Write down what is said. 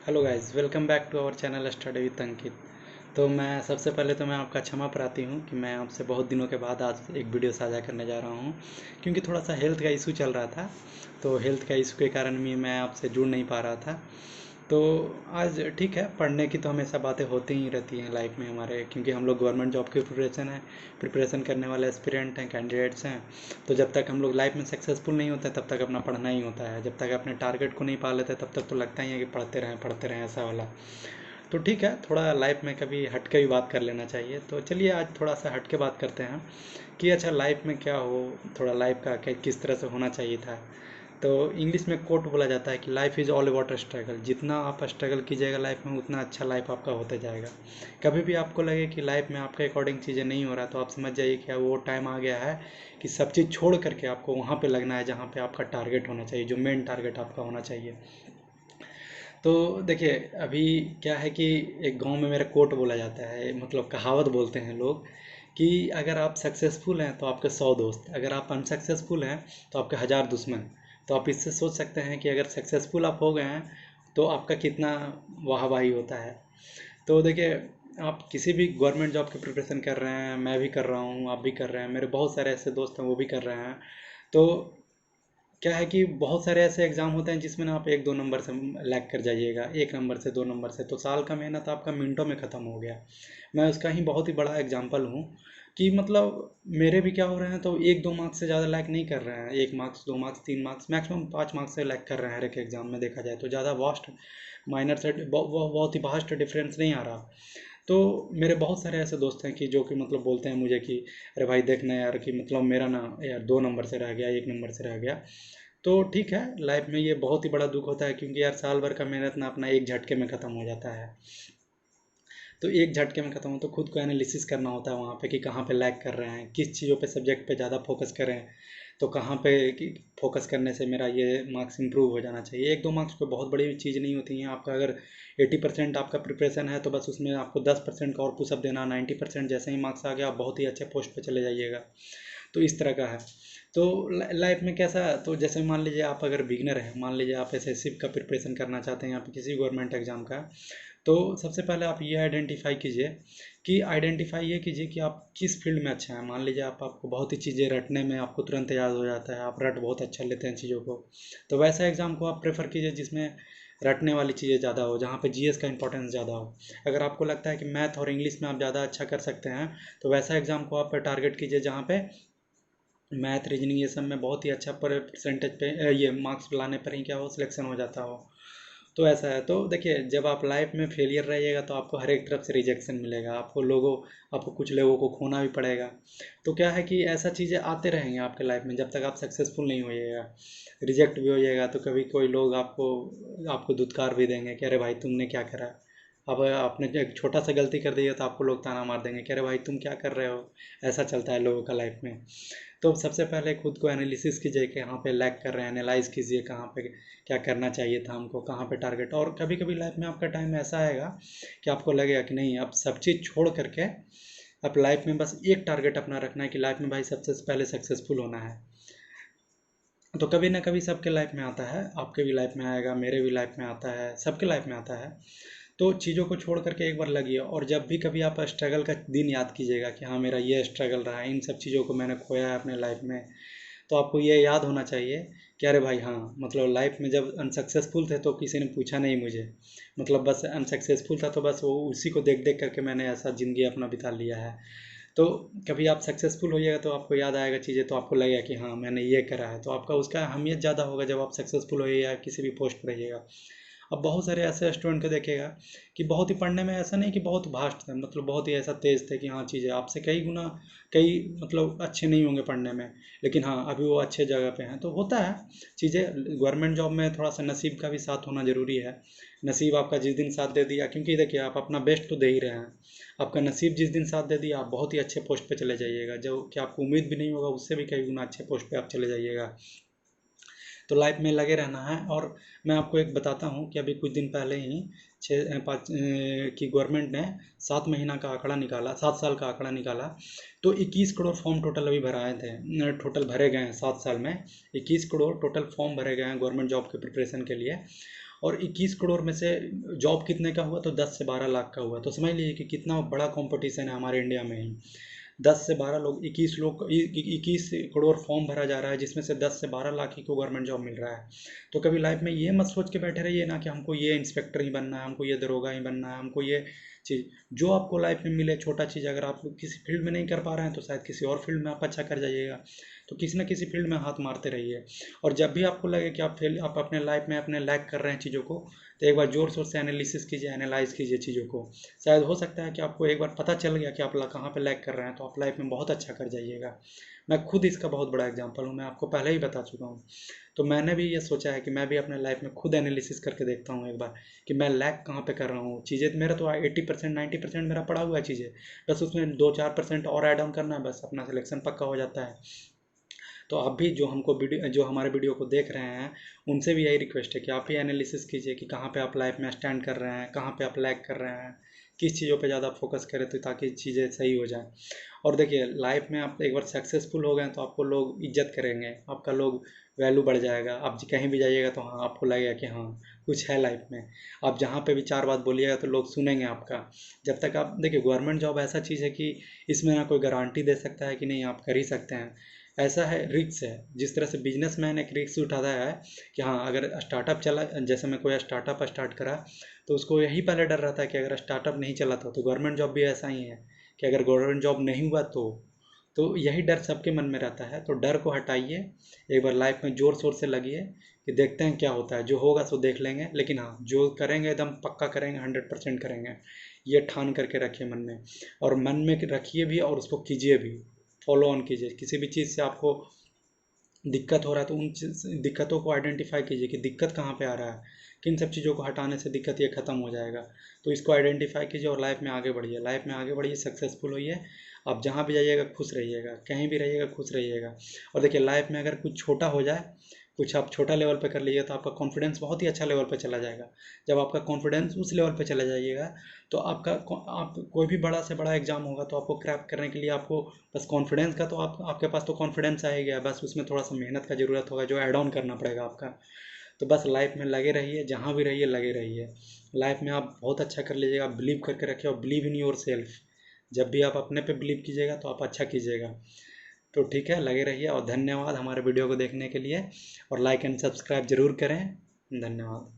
Hello guys, welcome back to our channel study with Ankit. तो मैं सबसे पहले तो मैं आपका क्षमा प्रार्थी हूँ कि मैं आपसे बहुत दिनों के बाद आज एक वीडियो साझा करने जा रहा हूँ, क्योंकि थोड़ा सा हेल्थ का इशू चल रहा था। तो हेल्थ का इशू के कारण भी मैं आपसे जुड़ नहीं पा रहा था। तो आज ठीक है, पढ़ने की तो हमेशा बातें होती ही रहती हैं लाइफ में हमारे, क्योंकि हम लोग गवर्नमेंट जॉब की प्रिपरेशन करने वाले एस्पिरेंट हैं, कैंडिडेट्स हैं। तो जब तक हम लोग लाइफ में सक्सेसफुल नहीं होते तब तक अपना पढ़ना ही होता है। जब तक अपने टारगेट को नहीं पा लेते तब तक तो लगता ही है कि पढ़ते रहें ऐसा वाला। तो ठीक है, थोड़ा लाइफ में कभी हट के भी बात कर लेना चाहिए। तो चलिए आज थोड़ा सा हट के बात करते हैं कि अच्छा लाइफ में क्या हो, थोड़ा लाइफ का किस तरह से होना चाहिए था। तो इंग्लिश में कोट बोला जाता है कि life is all about struggle. जितना आप स्ट्रगल कीजिएगा लाइफ में उतना अच्छा लाइफ आपका होते जाएगा। कभी भी आपको लगे कि लाइफ में आपके अकॉर्डिंग चीज़ें नहीं हो रहा तो आप समझ जाइए कि वो टाइम आ गया है कि सब चीज़ छोड़ करके आपको वहाँ पे लगना है जहाँ पे आपका टारगेट होना चाहिए, जो मेन टारगेट आपका होना चाहिए। तो देखिए, अभी क्या है कि एक गांव में मेरा कोट बोला जाता है, मतलब कहावत बोलते हैं लोग कि अगर आप सक्सेसफुल हैं तो आपके 100 दोस्त, अगर आप अनसक्सेसफुल हैं तो आपके 1000 दुश्मन। तो आप इससे सोच सकते हैं कि अगर सक्सेसफुल आप हो गए हैं तो आपका कितना वाहवाही होता है। तो देखिए, आप किसी भी गवर्नमेंट जॉब की प्रिपरेशन कर रहे हैं, मैं भी कर रहा हूँ, आप भी कर रहे हैं, मेरे बहुत सारे ऐसे दोस्त हैं वो भी कर रहे हैं। तो क्या है कि बहुत सारे ऐसे एग्ज़ाम होते हैं जिसमें ना आप 1-2 नंबर से लैग कर जाइएगा, 1 नंबर से 2 नंबर से, तो साल का मेहनत आपका मिनटों में ख़त्म हो गया। मैं उसका ही बहुत ही बड़ा एग्जाम्पल हूँ कि मतलब मेरे भी क्या हो रहे हैं, तो 1-2 मार्क्स से ज़्यादा लैग नहीं कर रहे हैं। 1 marks, 2 marks, 3 marks, maximum 5 marks से लैग कर रहे हैं हर एक एग्ज़ाम में देखा जाए तो। ज़्यादा वास्ट माइनर से बहुत ही वास्ट डिफरेंस नहीं आ रहा। तो मेरे बहुत सारे ऐसे दोस्त हैं कि जो कि मतलब बोलते हैं मुझे कि अरे भाई देखना यार, कि मतलब मेरा ना यार 2 नंबर से रह गया, 1 नंबर से रह गया। तो ठीक है, लाइफ में ये बहुत ही बड़ा दुख होता है, क्योंकि यार साल भर का मेहनत ना अपना एक झटके में ख़त्म हो जाता है। तो एक झटके में ख़त्म हो तो खुद को एनालिसिस करना होता है वहाँ पे कि कहाँ पे लैग कर रहे हैं, किस चीज़ों पे सब्जेक्ट पे ज़्यादा फोकस करें, तो कहाँ पे फोकस करने से मेरा ये मार्क्स इंप्रूव हो जाना चाहिए। 1-2 मार्क्स कोई बहुत बड़ी चीज़ नहीं होती हैं। आपका अगर 80% आपका प्रिपरेशन है तो बस उसमें आपको 10% का और पुशअप देना, 90% जैसे ही मार्क्स आ गया आप बहुत ही अच्छे पोस्ट पे चले जाइएगा। तो इस तरह का है। तो लाइफ में कैसा, तो जैसे मान लीजिए आप अगर बिगनर हैं, मान लीजिए आप एसएससी का प्रिपरेशन करना चाहते हैं या फिर किसी गवर्नमेंट एग्जाम का, तो सबसे पहले आप ये आइडेंटिफाई कीजिए कि आइडेंटिफाई ये कीजिए कि आप किस फील्ड में अच्छे हैं। मान लीजिए आपको बहुत ही चीज़ें रटने में आपको तुरंत याद हो जाता है, आप रट बहुत अच्छा लेते हैं चीज़ों को, तो वैसा एग्ज़ाम को आप प्रेफर कीजिए जिसमें रटने वाली चीज़ें ज़्यादा हो, जहाँ पे जीएस का इंपॉर्टेंस ज़्यादा हो। अगर आपको लगता है कि मैथ और इंग्लिश में आप ज़्यादा अच्छा कर सकते हैं तो वैसा एग्ज़ाम को आप टारगेट कीजिए जहाँ पे मैथ, रीजनिंग ये सब में बहुत ही अच्छा परसेंटेज पे ये मार्क्स लाने पर ही क्या हो, सिलेक्शन हो जाता हो। तो ऐसा है। तो देखिए, जब आप लाइफ में फेलियर रहिएगा तो आपको हर एक तरफ से रिजेक्शन मिलेगा, आपको कुछ लोगों को खोना भी पड़ेगा। तो क्या है कि ऐसा चीज़ें आते रहेंगे आपके लाइफ में जब तक आप सक्सेसफुल नहीं होइएगा। रिजेक्ट भी होइएगा तो कभी कोई लोग आपको आपको धुतकार भी देंगे कि अरे भाई तुमने क्या करा। अब आपने एक छोटा सा गलती कर दी है तो आपको लोग ताना मार देंगे कि अरे भाई तुम क्या कर रहे हो। ऐसा चलता है लोगों का लाइफ में। तो सबसे पहले खुद को एनालिसिस कीजिए कि कहाँ पे लैग कर रहे हैं, एनालाइज कीजिए कहाँ पे क्या करना चाहिए था हमको, कहाँ पे टारगेट। और कभी कभी लाइफ में आपका टाइम ऐसा आएगा कि आपको लगेगा कि नहीं, अब सब चीज़ छोड़ करके अब लाइफ में बस एक टारगेट अपना रखना है कि लाइफ में भाई सबसे पहले सक्सेसफुल होना है। तो कभी ना कभी सबके लाइफ में आता है, आपके भी लाइफ में आएगा, मेरे भी लाइफ में आता है, सबके लाइफ में आता है। तो चीज़ों को छोड़ करके एक बार लगिए, और जब भी कभी आप स्ट्रगल का दिन याद कीजिएगा कि हाँ मेरा ये स्ट्रगल रहा है, इन सब चीज़ों को मैंने खोया है अपने लाइफ में, तो आपको ये याद होना चाहिए कि अरे भाई हाँ, मतलब लाइफ में जब अनसक्सेसफुल थे तो किसी ने पूछा नहीं मुझे, मतलब बस अनसक्सेसफुल था तो बस वो उसी को देख देख करके मैंने ऐसा ज़िंदगी अपना बिता लिया है। तो कभी आप सक्सेसफुल होइएगा तो आपको याद आएगा चीज़ें, तो आपको लगेगा कि हाँ मैंने ये करा है, तो आपका उसका अहमियत ज़्यादा होगा जब आप सक्सेसफुल होइएगा, किसी भी पोस्ट पर रहिएगा। अब बहुत सारे ऐसे स्टूडेंट को देखेगा कि बहुत ही पढ़ने में ऐसा नहीं कि बहुत भास्ट थे, मतलब बहुत ही ऐसा तेज़ थे कि हाँ चीज़ें आपसे कई गुना कई मतलब अच्छे नहीं होंगे पढ़ने में, लेकिन हाँ अभी वो अच्छे जगह पे हैं। तो होता है चीज़ें, गवर्नमेंट जॉब में थोड़ा सा नसीब का भी साथ होना ज़रूरी है। नसीब आपका जिस दिन साथ दे दिया, क्योंकि देखिए आप अपना बेस्ट तो दे ही रहे हैं, आपका नसीब जिस दिन साथ दे दिया आप बहुत ही अच्छे पोस्ट पे चले जाइएगा, जो कि आपको उम्मीद भी नहीं होगा, उससे भी कई गुना अच्छे पोस्ट पे आप चले जाइएगा। तो लाइफ में लगे रहना है। और मैं आपको एक बताता हूँ कि अभी कुछ दिन पहले ही छः पाँच की गवर्नमेंट ने 7 महीना का आंकड़ा निकाला, 7 साल का आंकड़ा निकाला। तो 21 करोड़ फॉर्म टोटल अभी भराए थे, टोटल भरे गए हैं 7 साल में। 21 करोड़ टोटल फॉर्म भरे गए हैं गवर्नमेंट जॉब के प्रिपरेशन के लिए। और 21 करोड़ में से जॉब कितने का हुआ, तो 10 से 12 लाख का हुआ। तो समझ लीजिए कि कितना बड़ा कंपटीशन है हमारे इंडिया में ही। 10 से 12 लोग, 21 करोड़ फॉर्म भरा जा रहा है, जिसमें से 10 से 12 लाख ही को गवर्नमेंट जॉब मिल रहा है। तो कभी लाइफ में ये मत सोच के बैठे रहिए ना कि हमको ये इंस्पेक्टर ही बनना है, हमको ये दरोगा ही बनना है, हमको ये चीज़। जो आपको लाइफ में मिले छोटा चीज़, अगर आप किसी फील्ड में नहीं कर पा रहे हैं तो शायद किसी और फील्ड में आप अच्छा कर जाइएगा। तो किसी न किसी फील्ड में हाथ मारते रहिए। और जब भी आपको लगे कि आप अपने लाइफ में अपने लैक कर रहे हैं चीज़ों को, तो एक बार ज़ोर शोर से एनालिसिस कीजिए, एनालाइज कीजिए चीज़ों को। शायद हो सकता है कि आपको एक बार पता चल गया कि आप कहाँ पे लैक कर रहे हैं, तो आप लाइफ में बहुत अच्छा कर जाइएगा। मैं खुद इसका बहुत बड़ा एग्जांपल हूँ, मैं आपको पहले ही बता चुका हूँ। तो मैंने भी ये सोचा है कि मैं भी अपने लाइफ में खुद एनालिसिस करके देखता हूँ एक बार, कि मैं लैक कहाँ पे कर रहा हूँ। चीज़ें मेरा तो 80% 90% मेरा पड़ा हुआ है चीज़ें, बस उसमें 2-4% और ऐड ऑन करना है, बस अपना सिलेक्शन पक्का हो जाता है। तो आप भी जो हमारे वीडियो को देख रहे हैं, उनसे भी यही रिक्वेस्ट है कि आप भी एनालिसिस कीजिए कि कहाँ पे आप लाइफ में स्टैंड कर रहे हैं, कहाँ पे आप लैग कर रहे हैं, किस चीज़ों पे ज़्यादा फोकस करें तो ताकि चीज़ें सही हो जाएं। और देखिए, लाइफ में आप एक बार सक्सेसफुल हो गए तो आपको लोग इज्जत करेंगे, आपका लोग वैल्यू बढ़ जाएगा। आप कहीं भी जाइएगा तो हाँ, आपको लगेगा कि हाँ, कुछ है लाइफ में। आप जहाँ पे भी 4 बात बोलिएगा तो लोग सुनेंगे आपका। जब तक आप देखिए, गवर्नमेंट जॉब ऐसा चीज़ है कि इसमें ना कोई गारंटी दे सकता है कि नहीं आप कर ही सकते हैं। ऐसा है, रिस्क है। जिस तरह से बिजनेसमैन एक रिस्क उठाता है कि हाँ, अगर स्टार्टअप चला, जैसे मैं कोई स्टार्टअप स्टार्ट करा, तो उसको यही पहले डर रहता है कि अगर स्टार्टअप नहीं चला तो गवर्नमेंट जॉब भी ऐसा ही है कि अगर गवर्नमेंट जॉब नहीं हुआ तो यही डर सबके मन में रहता है। तो डर को हटाइए, एक बार लाइफ में ज़ोर शोर से लगिए कि देखते हैं क्या होता है, जो होगा सो देख लेंगे। लेकिन हाँ, जो करेंगे एकदम पक्का करेंगे, 100% करेंगे, ये ठान करके रखिए मन में। और मन में रखिए भी और उसको कीजिए भी, फॉलो ऑन कीजिए। किसी भी चीज़ से आपको दिक्कत हो रहा है तो उन दिक्कतों को आइडेंटिफाई कीजिए कि दिक्कत कहाँ पे आ रहा है, किन सब चीज़ों को हटाने से दिक्कत ये ख़त्म हो जाएगा। तो इसको आइडेंटिफाई कीजिए और लाइफ में आगे बढ़िए, लाइफ में आगे बढ़िए, सक्सेसफुल होइए। आप जहाँ भी जाइएगा खुश रहिएगा, कहीं भी रहिएगा खुश रहिएगा। और देखिए, लाइफ में अगर कुछ छोटा हो जाए, कुछ आप छोटा लेवल पे कर लीजिए, तो आपका कॉन्फिडेंस बहुत ही अच्छा लेवल पे चला जाएगा। जब आपका कॉन्फिडेंस उस लेवल पे चला जाइएगा, तो आप कोई भी बड़ा से बड़ा एग्जाम होगा तो आपको क्रैक करने के लिए आपको बस कॉन्फिडेंस का, तो आपके पास तो कॉन्फिडेंस आ ही गया, बस उसमें थोड़ा सा मेहनत का ज़रूरत होगा जो ऐड ऑन करना पड़ेगा आपका। तो बस लाइफ में लगे रहिए, जहाँ भी रहिए लगे रहिए। लाइफ में आप बहुत अच्छा कर लीजिएगा, बिलीव करके रखिए, और बिलीव इन योर सेल्फ। जब भी आप अपने पे बिलीव कीजिएगा तो आप अच्छा कीजिएगा। तो ठीक है, लगे रहिए, और धन्यवाद हमारे वीडियो को देखने के लिए। और लाइक एंड सब्सक्राइब जरूर करें। धन्यवाद।